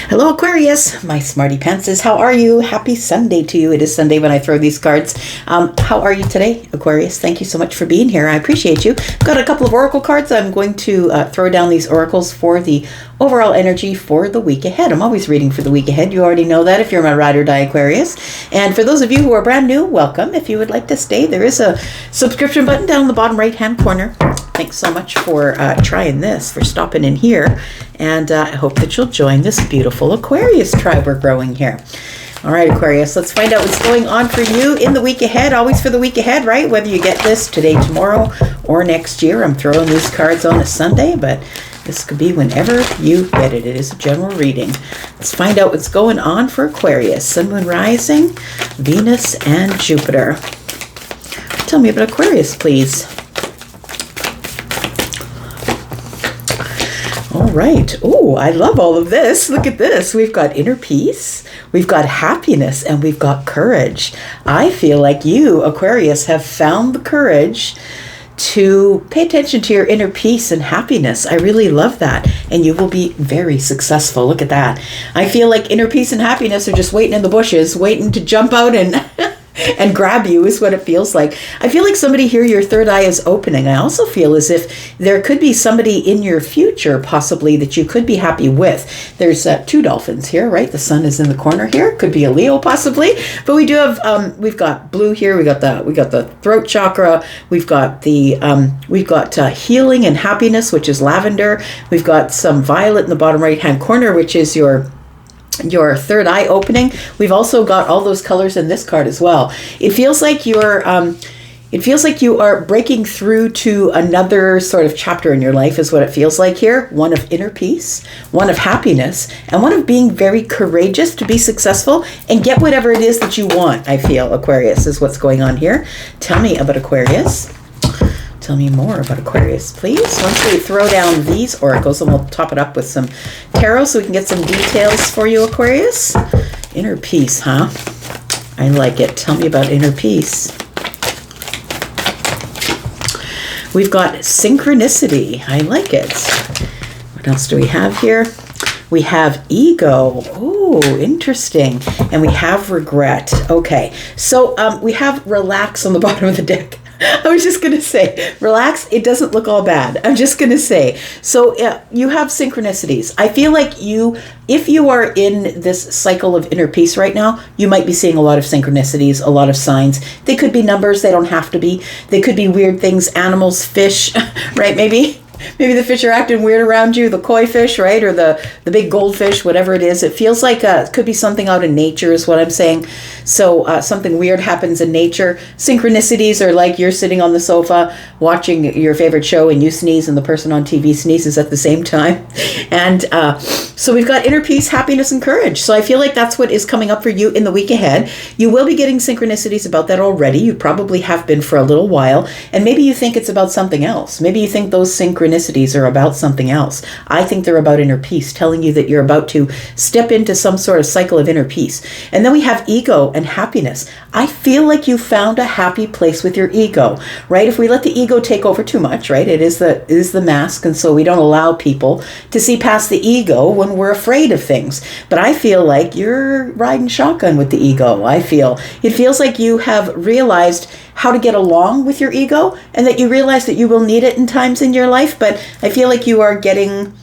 Hello, Aquarius, my smarty pantses. How are you? Happy Sunday to you. It is Sunday when I throw these cards. How are you today, Aquarius? Thank you so much for being here. I appreciate you. Got a couple of oracle cards. I'm going to throw down these oracles for the overall energy for the week ahead. I'm always reading for the week ahead. You already know that if you're my ride or die Aquarius. And for those of you who are brand new, welcome. If you would like to stay, there is a subscription button down in the bottom right-hand corner. Thanks so much for trying this, for stopping in here. And I hope that you'll join this beautiful Aquarius tribe we're growing here. All right, Aquarius, let's find out what's going on for you in the week ahead. Always for the week ahead, right? Whether you get this today, tomorrow, or next year. I'm throwing these cards on a Sunday, but this could be whenever you get it. It is a general reading. Let's find out what's going on for Aquarius. Sun, Moon, Rising, Venus, and Jupiter. Tell me about Aquarius, please. All right. Oh, I love all of this. Look at this. We've got inner peace, we've got happiness, and we've got courage. I feel like you, Aquarius, have found the courage to pay attention to your inner peace and happiness. I really love that. And you will be very successful. Look at that. I feel like inner peace and happiness are just waiting in the bushes, waiting to jump out and and grab you is what it feels like. I feel like somebody here, your third eye is opening. I also feel as if there could be somebody in your future possibly that you could be happy with. There's two dolphins here, right? The sun is in the corner here. Could be a Leo possibly, but we do have we've got blue here. We got the throat chakra. We've got the healing and happiness, which is lavender. We've got some violet in the bottom right hand corner, which is your third eye opening. We've also got all those colors in this card as well. It feels like you are breaking through to another sort of chapter in your life is what it feels like here. One of inner peace, one of happiness, and one of being very courageous to be successful and get whatever it is that you want. I feel Aquarius is what's going on here. Tell me about Aquarius. Tell me more about Aquarius, please. Once we throw down these oracles, and we'll top it up with some tarot so we can get some details for you, Aquarius. Inner peace, huh? I like it. Tell me about inner peace. We've got synchronicity. I like it. What else do we have here? We have ego. Oh, interesting. And we have regret. Okay. So we have relax on the bottom of the deck. I was just going to say, relax. It doesn't look all bad. I'm just going to say. So you have synchronicities. I feel like if you are in this cycle of inner peace right now, you might be seeing a lot of synchronicities, a lot of signs. They could be numbers. They don't have to be. They could be weird things, animals, fish, right? Maybe the fish are acting weird around you, the koi fish, right? Or the big goldfish, whatever it is. It feels like it could be something out in nature is what I'm saying. So something weird happens in nature. Synchronicities are like you're sitting on the sofa watching your favorite show and you sneeze and the person on TV sneezes at the same time. And so we've got inner peace, happiness, and courage. So I feel like that's what is coming up for you in the week ahead. You will be getting synchronicities about that already. You probably have been for a little while. And maybe you think it's about something else. Maybe you think those synchronicities are about something else. I think they're about inner peace, telling you that you're about to step into some sort of cycle of inner peace. And then we have ego and happiness. I feel like you found a happy place with your ego, right? If we let the ego take over too much, right? It is the mask, and so we don't allow people to see past the ego when we're afraid of things. But I feel like you're riding shotgun with the ego. It feels like you have realized how to get along with your ego, and that you realize that you will need it in times in your life. But I feel like you are getting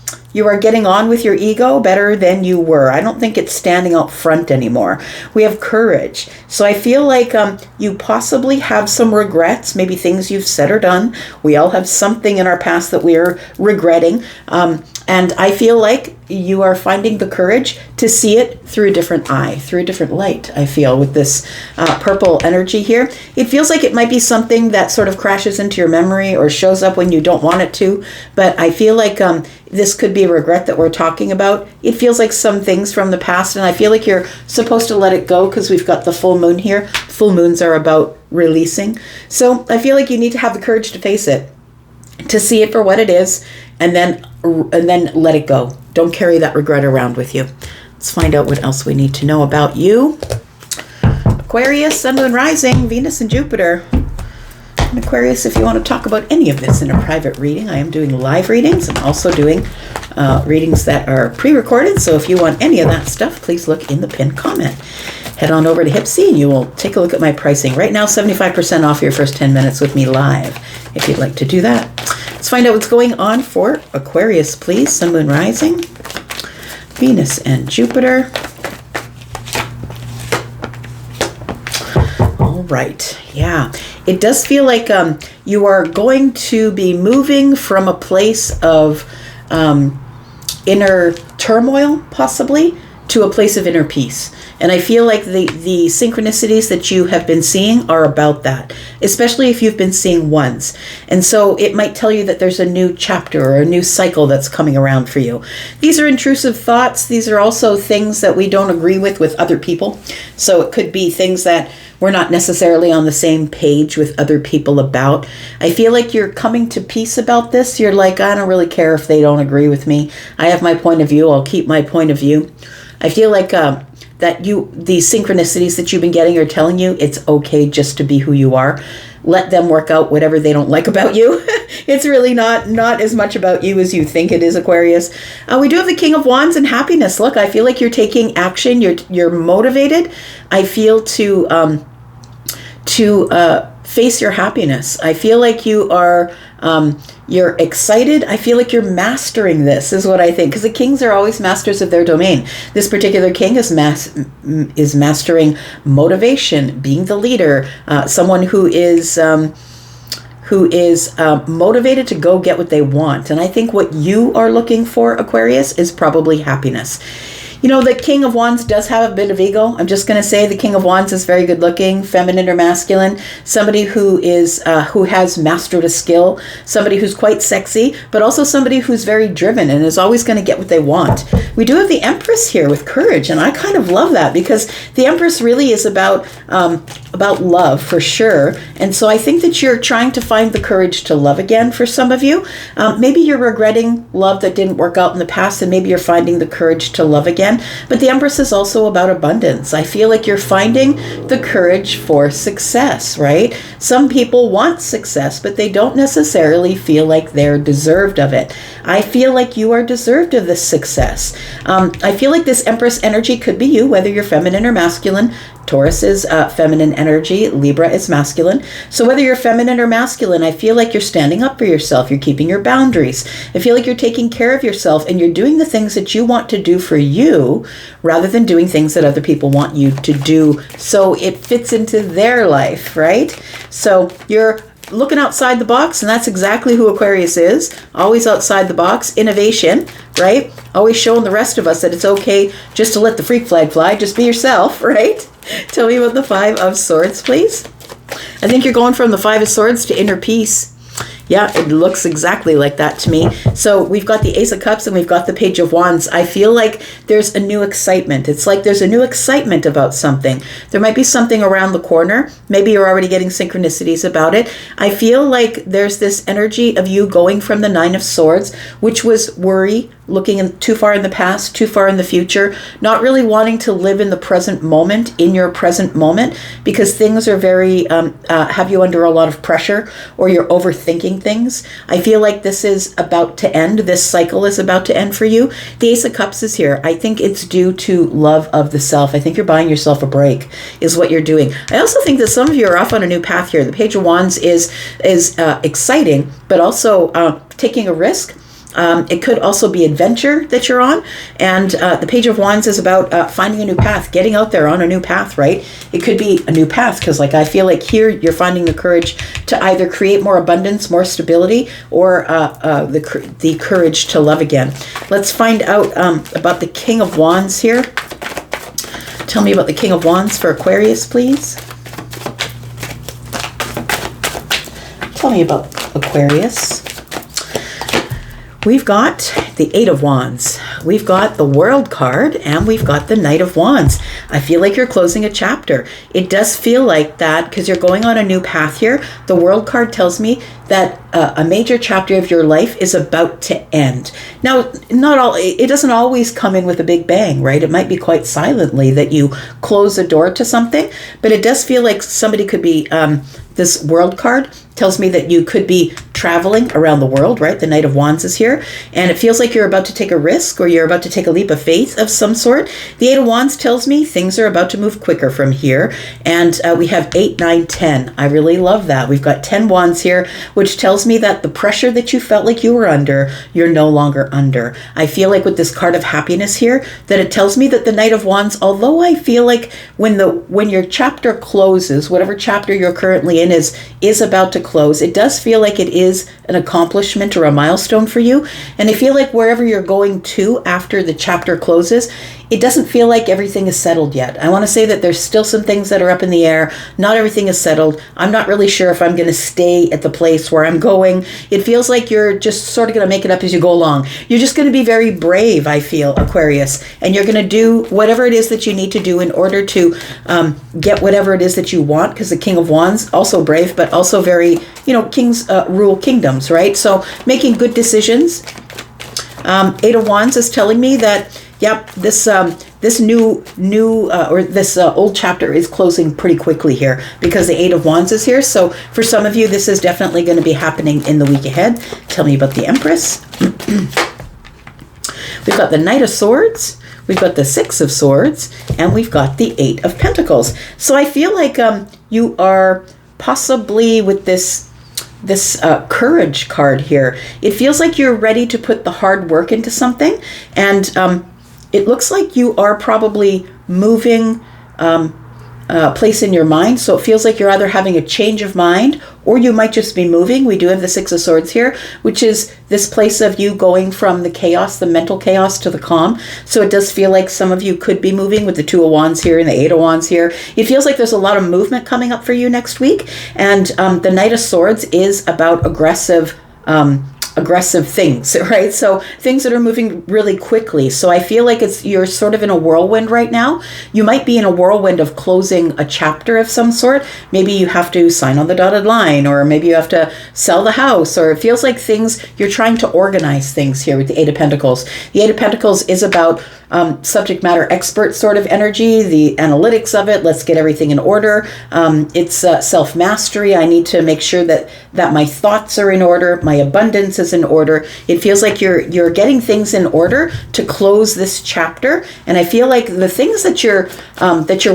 on with your ego better than you were. I don't think it's standing out front anymore. We have courage. So I feel like you possibly have some regrets, maybe things you've said or done. We all have something in our past that we are regretting. And I feel like you are finding the courage to see it through a different eye, through a different light, I feel, with this purple energy here. It feels like it might be something that sort of crashes into your memory or shows up when you don't want it to. But I feel like this could be a regret that we're talking about. It feels like some things from the past, and I feel like you're supposed to let it go because we've got the full moon here. Full moons are about releasing. So I feel like you need to have the courage to face it, to see it for what it is, and then let it go. Don't carry that regret around with you. Let's find out what else we need to know about you. Aquarius, Sun, Moon, Rising, Venus, and Jupiter. And Aquarius, if you want to talk about any of this in a private reading, I am doing live readings. I'm also doing readings that are pre-recorded. So if you want any of that stuff, please look in the pinned comment. Head on over to Hipsy and you will take a look at my pricing. Right now, 75% off your first 10 minutes with me live, if you'd like to do that. Let's find out what's going on for Aquarius, please. Sun, Moon, Rising, Venus, and Jupiter. All right. Yeah. It does feel like you are going to be moving from a place of inner turmoil, possibly, to a place of inner peace. And I feel like the synchronicities that you have been seeing are about that, especially if you've been seeing ones. And so it might tell you that there's a new chapter or a new cycle that's coming around for you. These are intrusive thoughts. These are also things that we don't agree with other people. So it could be things that we're not necessarily on the same page with other people about. I feel like you're coming to peace about this. You're like, I don't really care if they don't agree with me. I have my point of view. I'll keep my point of view. I feel like that these synchronicities that you've been getting are telling you it's okay just to be who you are. Let them work out whatever they don't like about you. It's really not as much about you as you think it is, Aquarius. We do have the King of Wands and happiness. Look, I feel like you're taking action. You're motivated. I feel to face your happiness. I feel like you are you're excited. I feel like you're mastering this, is what I think, because the kings are always masters of their domain. This particular king is mastering motivation, being the leader, someone who is motivated to go get what they want. And I think what you are looking for, Aquarius, is probably happiness. You know, the King of Wands does have a bit of ego. I'm just going to say the King of Wands is very good looking, feminine or masculine, somebody who has mastered a skill, somebody who's quite sexy, but also somebody who's very driven and is always going to get what they want. We do have the Empress here with courage, and I kind of love that because the Empress really is about love for sure. And so I think that you're trying to find the courage to love again for some of you. Maybe you're regretting love that didn't work out in the past, and maybe you're finding the courage to love again. But the Empress is also about abundance. I feel like you're finding the courage for success, right? Some people want success, but they don't necessarily feel like they're deserved of it. I feel like you are deserved of this success. I feel like this Empress energy could be you, whether you're feminine or masculine. Taurus is feminine energy. Libra is masculine. So whether you're feminine or masculine, I feel like you're standing up for yourself. You're keeping your boundaries. I feel like you're taking care of yourself and you're doing the things that you want to do for you rather than doing things that other people want you to do. So it fits into their life, right? So you're looking outside the box, and that's exactly who Aquarius is. Always outside the box. Innovation, right? Always showing the rest of us that it's okay just to let the freak flag fly. Just be yourself, right? Tell me about the Five of Swords, please. I think you're going from the Five of Swords to inner peace. Yeah, it looks exactly like that to me. So we've got the Ace of Cups and we've got the Page of Wands. I feel like there's a new excitement. It's like there's a new excitement about something. There might be something around the corner. Maybe you're already getting synchronicities about it. I feel like there's this energy of you going from the Nine of Swords, which was worry, looking too far in the past, too far in the future, not really wanting to live in the present moment, in your present moment, because things are very, have you under a lot of pressure, or you're overthinking things. I feel like this is about to end. This cycle is about to end for you. The Ace of Cups is here. I think it's due to love of the self. I think you're buying yourself a break, is what you're doing. I also think that some of you are off on a new path here. The Page of Wands is exciting, but also taking a risk. It could also be adventure that you're on. And the Page of Wands is about finding a new path, getting out there on a new path, right? It could be a new path because like I feel like here you're finding the courage to either create more abundance, more stability, or the courage to love again. Let's find out about the King of Wands here. Tell me about the King of Wands for Aquarius, please. Tell me about Aquarius. We've got the Eight of Wands, we've got the World card, and we've got the Knight of Wands. I feel like you're closing a chapter. It does feel like that because you're going on a new path here. The World card tells me that a major chapter of your life is about to end. Now, it doesn't always come in with a big bang, right? It might be quite silently that you close a door to something, but it does feel like somebody could be, this World card tells me that you could be traveling around the world, right? The Knight of Wands is here, and it feels like you're about to take a risk or you're about to take a leap of faith of some sort. The Eight of Wands tells me things are about to move quicker from here, and we have 8, 9, 10. I really love that. We've got 10 wands here, which tells me that the pressure that you felt like you were under, you're no longer under. I feel like with this card of happiness here, that it tells me that the Knight of Wands, although I feel like when your chapter closes, whatever chapter you're currently in is about to close, it does feel like it is an accomplishment or a milestone for you. And I feel like wherever you're going to after the chapter closes, it doesn't feel like everything is settled yet. I want to say that there's still some things that are up in the air. Not everything is settled. I'm not really sure if I'm going to stay at the place where I'm going. It feels like you're just sort of going to make it up as you go along. You're just going to be very brave, I feel, Aquarius. And you're going to do whatever it is that you need to do in order to get whatever it is that you want, because the King of Wands, also brave, but also very, kings rule kingdoms, right? So making good decisions. Eight of Wands is telling me that, yep, this old chapter is closing pretty quickly here because the Eight of Wands is here. So for some of you, this is definitely going to be happening in the week ahead. Tell me about the Empress. We've got the Knight of Swords. We've got the Six of Swords, and we've got the Eight of Pentacles. So I feel like you are possibly with this courage card here. It feels like you're ready to put the hard work into something, and it looks like you are probably moving place in your mind. So it feels like you're either having a change of mind or you might just be moving. We do have the Six of Swords here, which is this place of you going from the chaos, the mental chaos, to the calm. So it does feel like some of you could be moving with the Two of Wands here and the Eight of Wands here. It feels like there's a lot of movement coming up for you next week. And the Knight of Swords is about aggressive things, right? So things that are moving really quickly. So I feel like you're sort of in a whirlwind right now. You might be in a whirlwind of closing a chapter of some sort. Maybe you have to sign on the dotted line, or maybe you have to sell the house, or it feels like you're trying to organize things here with the Eight of Pentacles. The Eight of Pentacles is about subject matter expert sort of energy, the analytics of it. Let's get everything in order. It's self-mastery. I need to make sure that my thoughts are in order, my abundance is in order. It feels like you're getting things in order to close this chapter. And I feel like the things that you're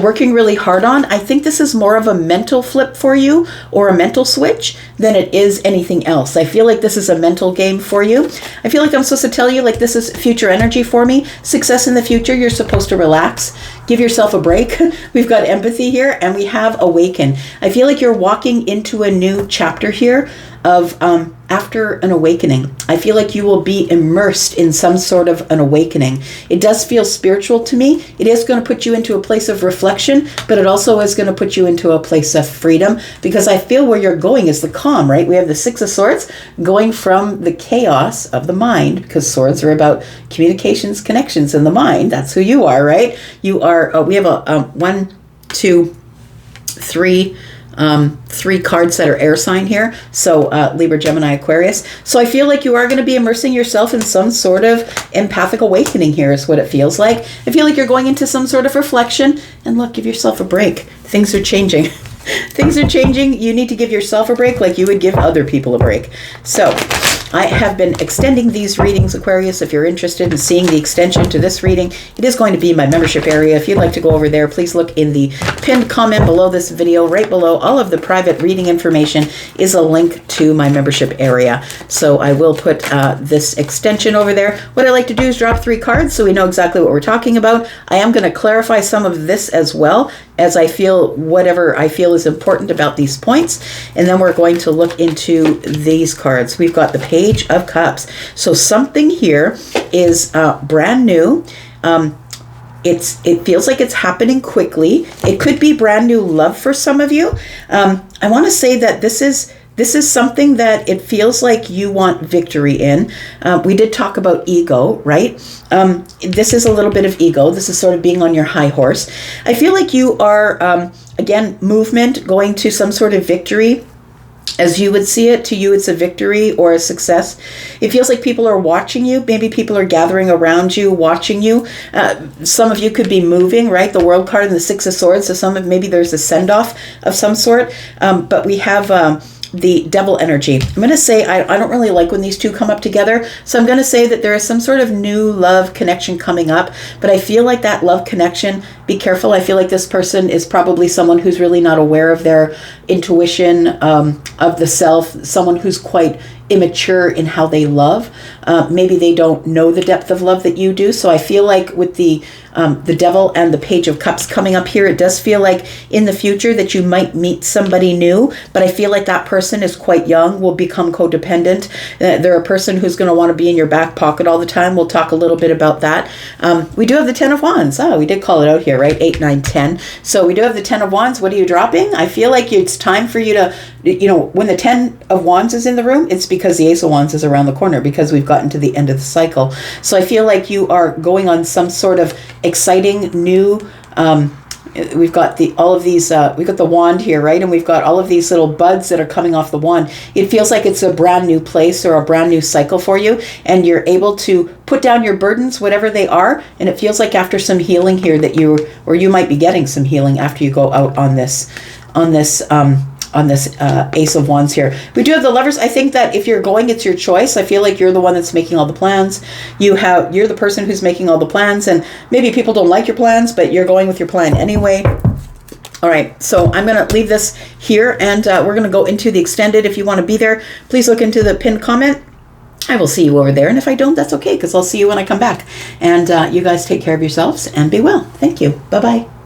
working really hard on, I think this is more of a mental flip for you, or a mental switch, than it is anything else. I feel like this is a mental game for you. I feel like I'm supposed to tell you, like, this is future energy for me. Success in the future, you're supposed to relax, give yourself a break. We've got empathy here, and we have awaken. I feel like you're walking into a new chapter here of after an awakening. I feel like you will be immersed in some sort of an awakening. It does feel spiritual to me. It is going to put you into a place of reflection, but it also is going to put you into a place of freedom, because I feel where you're going is the calm, right? We have the Six of Swords going from the chaos of the mind, because swords are about communications, connections in the mind. That's who you are, right? You are, we have a 1, 2, 3, 3 cards that are air sign here. So Libra, Gemini, Aquarius. So I feel like you are going to be immersing yourself in some sort of empathic awakening here is what it feels like. I feel like you're going into some sort of reflection, and look, give yourself a break. Things are changing. Things are changing. You need to give yourself a break like you would give other people a break. So I have been extending these readings, Aquarius. If you're interested in seeing the extension to this reading, it is going to be in my membership area. If you'd like to go over there, please look in the pinned comment below this video. Right below all of the private reading information is a link to my membership area. So I will put this extension over there. What I like to do is drop 3 cards so we know exactly what we're talking about. I am going to clarify some of this as well, as I feel whatever I feel is important about these points. And then we're going to look into these cards. We've got the Page of Cups. So something here is brand new. It feels like it's happening quickly. It could be brand new love for some of you. I want to say that this is something that it feels like you want victory in. We did talk about ego, right? This is a little bit of ego. This is sort of being on your high horse. I feel like you are, again, movement, going to some sort of victory. As you would see it, to you it's a victory or a success. It feels like people are watching you. Maybe people are gathering around you, watching you. Some of you could be moving, right? The World card and the Six of Swords. So maybe there's a send-off of some sort. But we have the devil energy. I'm going to say I don't really like when these two come up together. So I'm going to say that there is some sort of new love connection coming up. But I feel like that love connection, be careful. I feel like this person is probably someone who's really not aware of their intuition, of the self, someone who's quite immature in how they love. Maybe they don't know the depth of love that you do. So I feel like with the devil and the Page of Cups coming up here, it does feel like in the future that you might meet somebody new, but I feel like that person is quite young, will become codependent. They're a person who's going to want to be in your back pocket all the time. We'll talk a little bit about that. We do have the 10 of Wands. Oh, we did call it out here, right? 8, 9, 10. So we do have the 10 of Wands. What are you dropping? I feel like it's time for you to, when the 10 of Wands is in the room, it's because the Ace of Wands is around the corner, because we've gotten to the end of the cycle. So I feel like you are going on some sort of exciting new, we've got all of these, we've got the wand here, right? And we've got all of these little buds that are coming off the wand. It feels like it's a brand new place or a brand new cycle for you, and you're able to put down your burdens, whatever they are. And it feels like after some healing here that you might be getting some healing after you go out on this Ace of Wands here. We do have the Lovers. I think that if you're going, it's your choice. I feel like you're the one that's making all the plans. You're the person who's making all the plans, and maybe people don't like your plans, but you're going with your plan anyway. All right, so I'm going to leave this here, and we're going to go into the extended. If you want to be there, please look into the pinned comment. I will see you over there, and if I don't, that's okay, because I'll see you when I come back. And you guys take care of yourselves and be well. Thank you. Bye-bye.